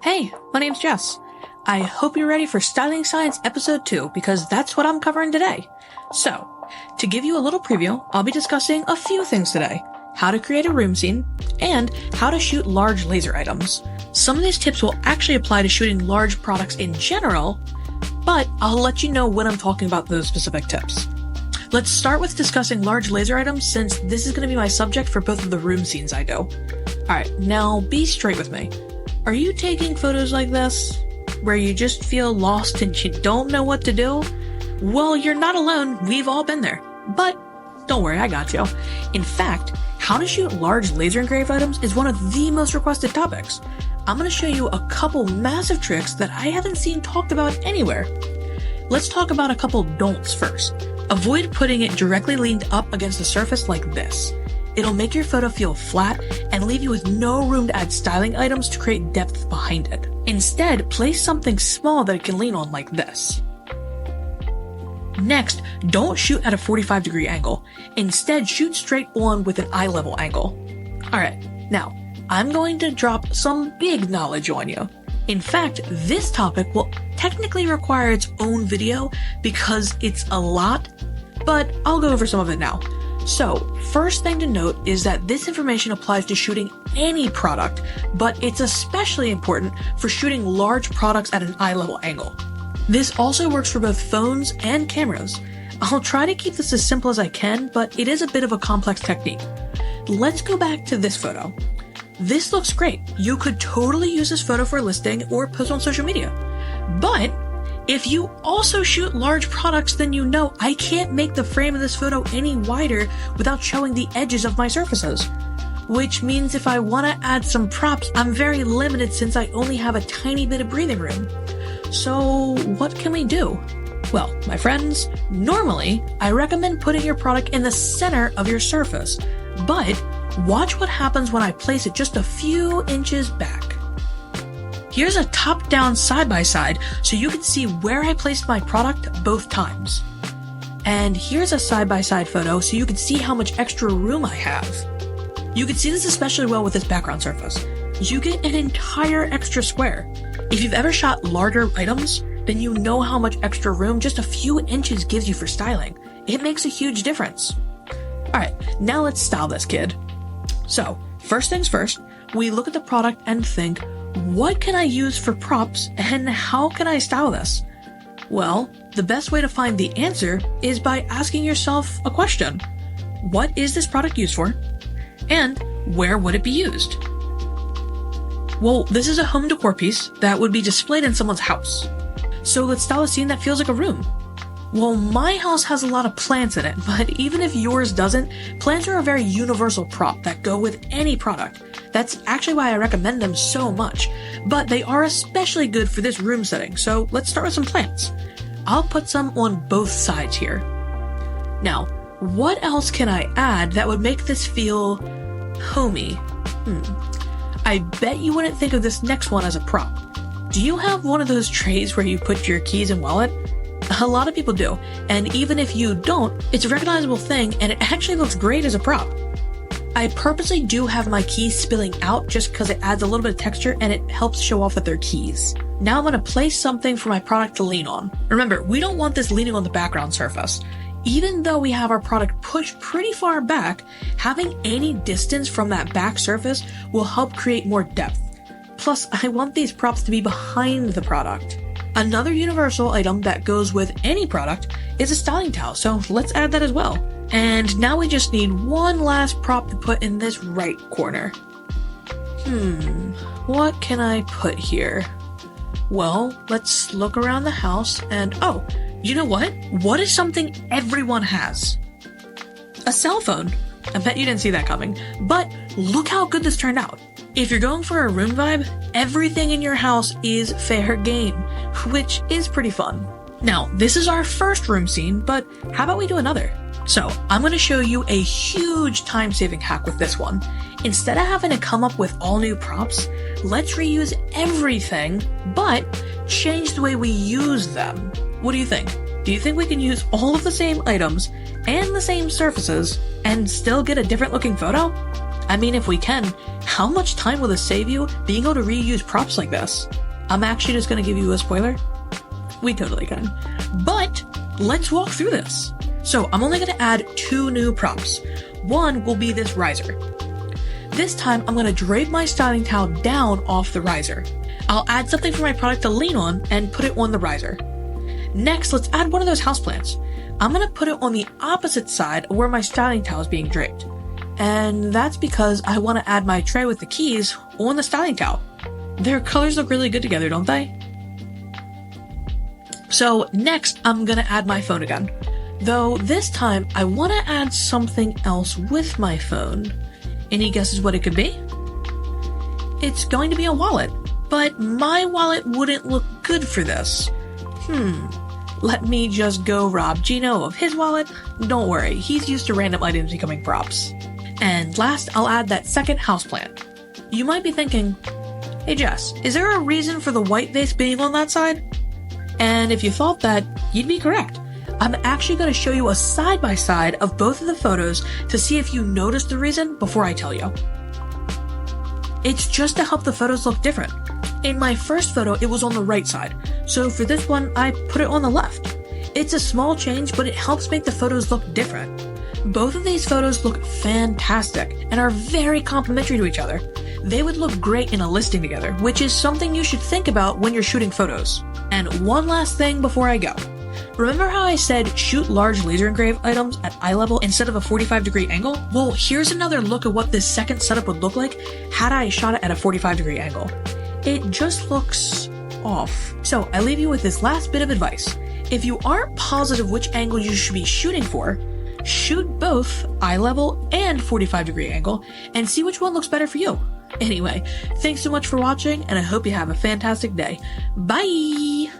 Hey, my name's Jess. I hope you're ready for Styling Science Episode 2 because that's what I'm covering today. So, to give you a little preview, I'll be discussing a few things today. How to create a room scene, and how to shoot large laser items. Some of these tips will actually apply to shooting large products in general, but I'll let you know when I'm talking about those specific tips. Let's start with discussing large laser items since this is going to be my subject for both of the room scenes I do. Alright, now be straight with me. Are you taking photos like this, where you just feel lost and you don't know what to do? Well, you're not alone, we've all been there. But don't worry, I got you. In fact, how to shoot large laser engraved items is one of the most requested topics. I'm going to show you a couple massive tricks that I haven't seen talked about anywhere. Let's talk about a couple don'ts first. Avoid putting it directly leaned up against the surface like this. It'll make your photo feel flat and leave you with no room to add styling items to create depth behind it. Instead, place something small that it can lean on like this. Next, don't shoot at a 45-degree angle. Instead, shoot straight on with an eye level angle. Alright, now, I'm going to drop some big knowledge on you. In fact, this topic will technically require its own video because it's a lot, but I'll go over some of it now. So, first thing to note is that this information applies to shooting any product, but it's especially important for shooting large products at an eye level angle. This also works for both phones and cameras. I'll try to keep this as simple as I can, but it is a bit of a complex technique. Let's go back to this photo. This looks great. You could totally use this photo for a listing or post on social media. But if you also shoot large products, then you know I can't make the frame of this photo any wider without showing the edges of my surfaces. Which means if I want to add some props, I'm very limited since I only have a tiny bit of breathing room. So what can we do? Well, my friends, normally I recommend putting your product in the center of your surface, but watch what happens when I place it just a few inches back. Here's a top-down side-by-side so you can see where I placed my product both times. And here's a side-by-side photo so you can see how much extra room I have. You can see this especially well with this background surface. You get an entire extra square. If you've ever shot larger items, then you know how much extra room just a few inches gives you for styling. It makes a huge difference. Alright, now let's style this kid. So, first things first, we look at the product and think, what can I use for props and how can I style this? Well, the best way to find the answer is by asking yourself a question. What is this product used for? And where would it be used? Well, this is a home decor piece that would be displayed in someone's house. So let's style a scene that feels like a room. Well, my house has a lot of plants in it, but even if yours doesn't, plants are a very universal prop that go with any product. That's actually why I recommend them so much, but they are especially good for this room setting, so let's start with some plants. I'll put some on both sides here. Now, what else can I add that would make this feel homey? I bet you wouldn't think of this next one as a prop. Do you have one of those trays where you put your keys and wallet? A lot of people do, and even if you don't, it's a recognizable thing and it actually looks great as a prop. I purposely do have my keys spilling out just because it adds a little bit of texture and it helps show off that they're keys. Now I'm going to place something for my product to lean on. Remember, we don't want this leaning on the background surface. Even though we have our product pushed pretty far back, having any distance from that back surface will help create more depth. Plus, I want these props to be behind the product. Another universal item that goes with any product is a styling towel, so let's add that as well. And now we just need one last prop to put in this right corner. What can I put here? Well, let's look around the house and oh, you know what? What is something everyone has? A cell phone. I bet you didn't see that coming, but look how good this turned out. If you're going for a room vibe, everything in your house is fair game, which is pretty fun. Now, this is our first room scene, but how about we do another? So, I'm going to show you a huge time-saving hack with this one. Instead of having to come up with all new props, let's reuse everything, but change the way we use them. What do you think? Do you think we can use all of the same items and the same surfaces and still get a different looking photo? I mean, if we can, how much time will this save you being able to reuse props like this? I'm actually just gonna give you a spoiler. We totally can. But let's walk through this. So I'm only gonna add 2 new props. One will be this riser. This time I'm gonna drape my styling towel down off the riser. I'll add something for my product to lean on and put it on the riser. Next, let's add one of those houseplants. I'm gonna put it on the opposite side of where my styling towel is being draped. And that's because I want to add my tray with the keys on the styling towel. Their colors look really good together, don't they? So next, I'm gonna add my phone again. Though this time, I want to add something else with my phone. Any guesses what it could be? It's going to be a wallet, but my wallet wouldn't look good for this. Let me just go rob Gino of his wallet. Don't worry, he's used to random items becoming props. And last, I'll add that second houseplant. You might be thinking, hey Jess, is there a reason for the white vase being on that side? And if you thought that, you'd be correct. I'm actually going to show you a side-by-side of both of the photos to see if you notice the reason before I tell you. It's just to help the photos look different. In my first photo, it was on the right side, so for this one, I put it on the left. It's a small change, but it helps make the photos look different. Both of these photos look fantastic and are very complementary to each other. They would look great in a listing together, which is something you should think about when you're shooting photos. And one last thing before I go. Remember how I said shoot large laser engraved items at eye level instead of a 45-degree angle? Well, here's another look at what this second setup would look like had I shot it at a 45-degree angle. It just looks off. So I leave you with this last bit of advice. If you aren't positive which angle you should be shooting for, shoot both eye level and 45-degree angle and see which one looks better for you. Anyway, thanks so much for watching and I hope you have a fantastic day. Bye!